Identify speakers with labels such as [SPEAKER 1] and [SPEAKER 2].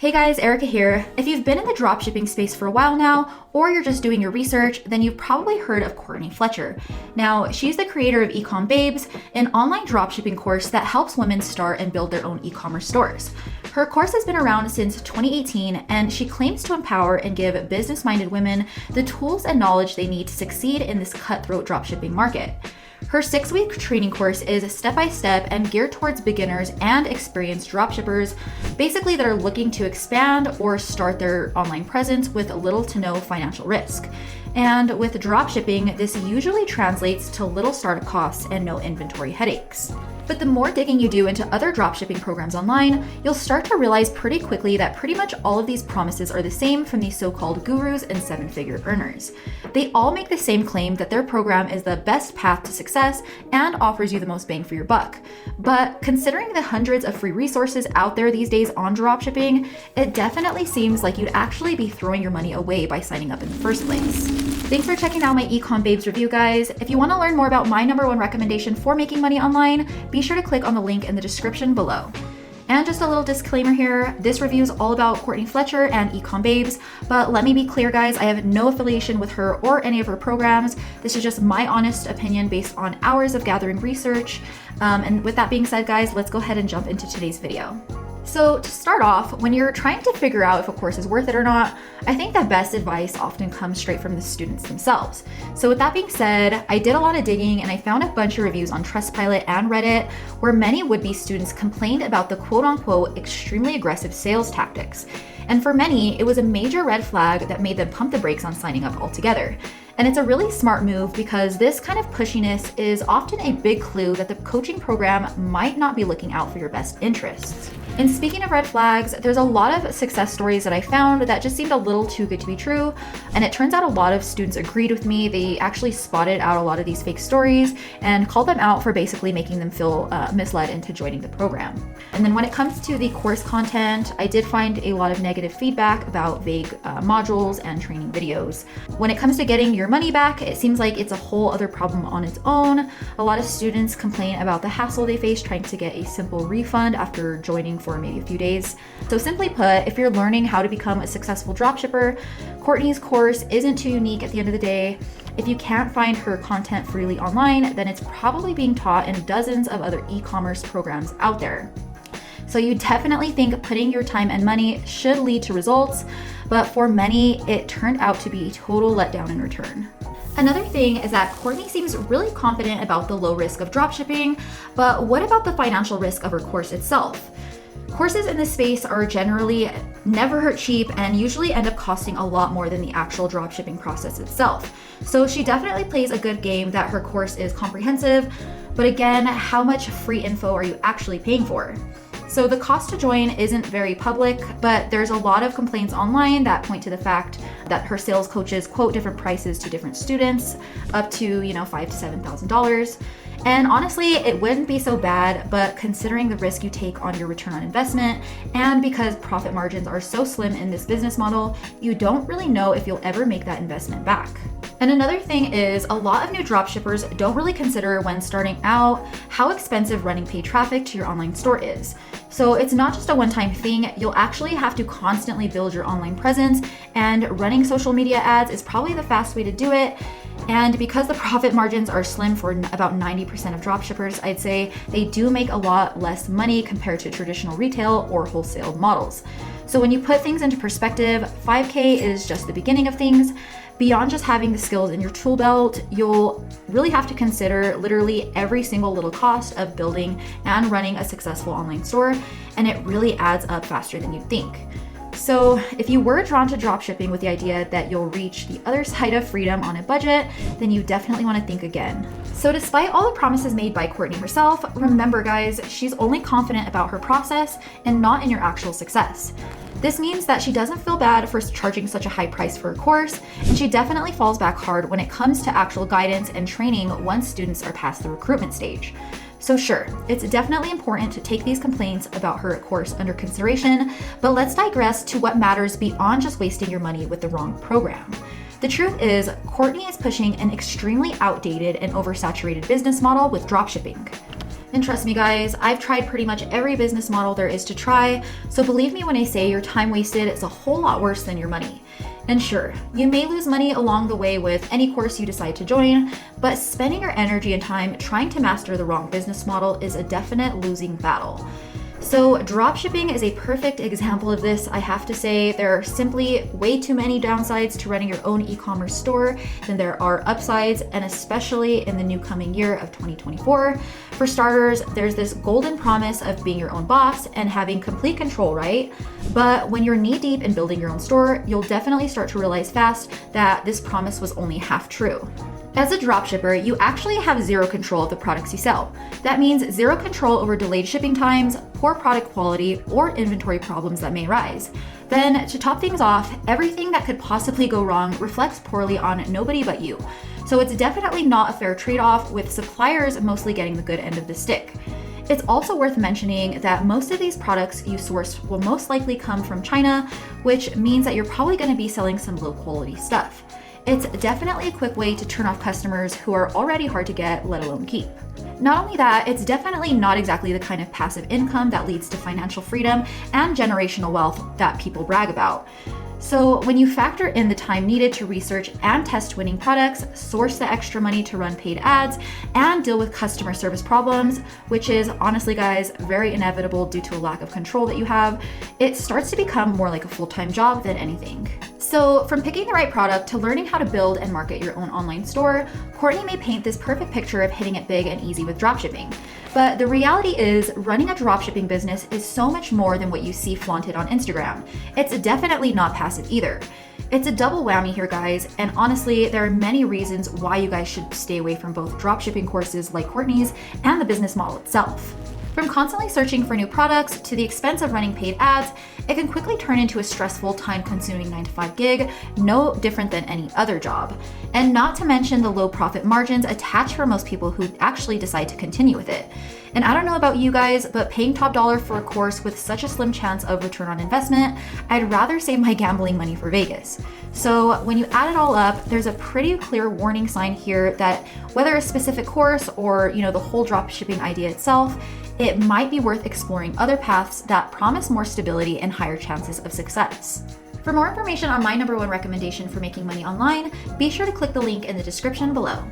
[SPEAKER 1] Hey guys, Erica here. If you've been in the dropshipping space for a while now, or you're just doing your research, then you've probably heard of Courtney Fletcher. Now, she's the creator of Ecom Babes, an online dropshipping course that helps women start and build their own e-commerce stores. Her course has been around since 2018, and she claims to empower and give business-minded women the tools and knowledge they need to succeed in this cutthroat dropshipping market. Her 6-week training course is step-by-step and geared towards beginners and experienced dropshippers, basically that are looking to expand or start their online presence with little to no financial risk. And with dropshipping, this usually translates to little startup costs and no inventory headaches. But the more digging you do into other dropshipping programs online, you'll start to realize pretty quickly that pretty much all of these promises are the same from these so-called gurus and 7-figure earners. They all make the same claim that their program is the best path to success and offers you the most bang for your buck. But considering the hundreds of free resources out there these days on dropshipping, it definitely seems like you'd actually be throwing your money away by signing up in the first place. Thanks for checking out my Ecom Babes review, guys. If you want to learn more about my #1 recommendation for making money online, be sure to click on the link in the description below. And just a little disclaimer here, this review is all about Courtney Fletcher and Ecom Babes, but let me be clear, guys, I have no affiliation with her or any of her programs. This is just my honest opinion based on hours of gathering research. And with that being said, guys, let's go ahead and jump into today's video. So to start off, when you're trying to figure out if a course is worth it or not, I think the best advice often comes straight from the students themselves. So with that being said, I did a lot of digging and I found a bunch of reviews on Trustpilot and Reddit where many would-be students complained about the quote-unquote extremely aggressive sales tactics. And for many, it was a major red flag that made them pump the brakes on signing up altogether. And it's a really smart move because this kind of pushiness is often a big clue that the coaching program might not be looking out for your best interests. And speaking of red flags, there's a lot of success stories that I found that just seemed a little too good to be true. And it turns out a lot of students agreed with me. They actually spotted out a lot of these fake stories and called them out for basically making them feel misled into joining the program. And then when it comes to the course content, I did find a lot of negative feedback about vague modules and training videos. When it comes to getting your money back, it seems like it's a whole other problem on its own. A lot of students complain about the hassle they face trying to get a simple refund after joining for maybe a few days. So simply put, if you're learning how to become a successful dropshipper, Courtney's course isn't too unique at the end of the day. If you can't find her content freely online, then it's probably being taught in dozens of other e-commerce programs out there. So you definitely think putting your time and money should lead to results, but for many, it turned out to be a total letdown in return. Another thing is that Courtney seems really confident about the low risk of dropshipping, but what about the financial risk of her course itself? Courses in this space are generally never cheap and usually end up costing a lot more than the actual dropshipping process itself. So she definitely plays a good game that her course is comprehensive, but again, how much free info are you actually paying for? So the cost to join isn't very public, but there's a lot of complaints online that point to the fact that her sales coaches quote different prices to different students, up to $5,000 to $7,000. And honestly, it wouldn't be so bad, but considering the risk you take on your return on investment, and because profit margins are so slim in this business model, you don't really know if you'll ever make that investment back. And another thing is, a lot of new dropshippers don't really consider when starting out how expensive running paid traffic to your online store is. So it's not just a one-time thing, you'll actually have to constantly build your online presence, and running social media ads is probably the fast way to do it. And because the profit margins are slim for about 90% of dropshippers, I'd say they do make a lot less money compared to traditional retail or wholesale models. So when you put things into perspective, $5K is just the beginning of things. Beyond just having the skills in your tool belt, you'll really have to consider literally every single little cost of building and running a successful online store, and it really adds up faster than you'd think. So if you were drawn to dropshipping with the idea that you'll reach the other side of freedom on a budget, then you definitely want to think again. So despite all the promises made by Courtney herself, remember guys, she's only confident about her process and not in your actual success. This means that she doesn't feel bad for charging such a high price for her course, and she definitely falls back hard when it comes to actual guidance and training once students are past the recruitment stage. So sure, it's definitely important to take these complaints about her course under consideration, but let's digress to what matters beyond just wasting your money with the wrong program. The truth is, Courtney is pushing an extremely outdated and oversaturated business model with dropshipping. And trust me guys, I've tried pretty much every business model there is to try, so believe me when I say your time wasted is a whole lot worse than your money. And sure, you may lose money along the way with any course you decide to join, but spending your energy and time trying to master the wrong business model is a definite losing battle. So dropshipping is a perfect example of this. I have to say there are simply way too many downsides to running your own e-commerce store than there are upsides, and especially in the new coming year of 2024. For starters, there's this golden promise of being your own boss and having complete control, right? But when you're knee deep in building your own store, you'll definitely start to realize fast that this promise was only half true. As a dropshipper, you actually have zero control of the products you sell. That means zero control over delayed shipping times, poor product quality, or inventory problems that may arise. Then, to top things off, everything that could possibly go wrong reflects poorly on nobody but you. So it's definitely not a fair trade-off, with suppliers mostly getting the good end of the stick. It's also worth mentioning that most of these products you source will most likely come from China, which means that you're probably going to be selling some low quality stuff. It's definitely a quick way to turn off customers who are already hard to get, let alone keep. Not only that, it's definitely not exactly the kind of passive income that leads to financial freedom and generational wealth that people brag about. So when you factor in the time needed to research and test winning products, source the extra money to run paid ads, and deal with customer service problems, which is honestly, guys, very inevitable due to a lack of control that you have, it starts to become more like a full-time job than anything. So from picking the right product to learning how to build and market your own online store, Courtney may paint this perfect picture of hitting it big and easy with dropshipping. But the reality is, running a dropshipping business is so much more than what you see flaunted on Instagram. It's definitely not passive either. It's a double whammy here, guys, and honestly, there are many reasons why you guys should stay away from both dropshipping courses like Courtney's and the business model itself. From constantly searching for new products to the expense of running paid ads, it can quickly turn into a stressful, time-consuming 9-to-5 gig, no different than any other job. And not to mention the low profit margins attached for most people who actually decide to continue with it. And I don't know about you guys, but paying top dollar for a course with such a slim chance of return on investment, I'd rather save my gambling money for Vegas. So when you add it all up, there's a pretty clear warning sign here that whether a specific course or, the whole dropshipping idea itself, it might be worth exploring other paths that promise more stability and higher chances of success. For more information on my #1 recommendation for making money online, be sure to click the link in the description below.